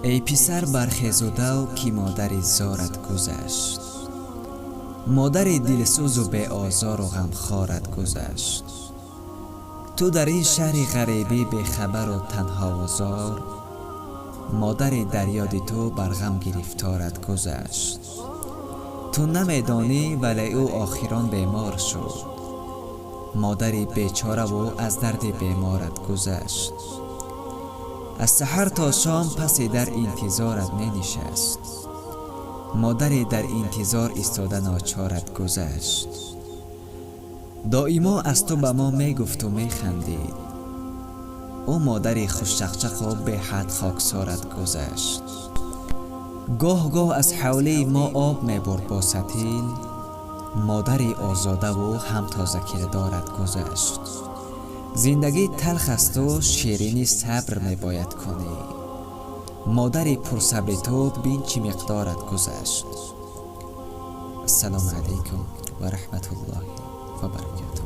ای پسر برخیز و دو که مادر زارت گذشت. مادر دلسوز و به آزار و غمخوارت گذشت. تو در این شهر غریبی به خبر و تنها و زار، مادر در یاد تو بر غم گرفتارت گذشت. تو نمیدانی ولی او آخران بیمار شد. مادر بیچاره و از درد بیمارت گذشت. از سحر تا شام پس در انتظارت می نشست. مادر در انتظار ایستاده ناچارت گذشت. دائما از تو به ما می گفت و می خندید. او مادر خوش چقچق و به حد خاکسارت گذشت. گاه گاه از حوله ما آب می برد با ستیل. مادر آزاده و هم تازه کردارت گذشت. زندگی تلخ است و شیرینی صبر می باید کنی. مادر پرصبر تو بین چی مقدارت گذشت. السلام علیکم و رحمت الله و برکاته.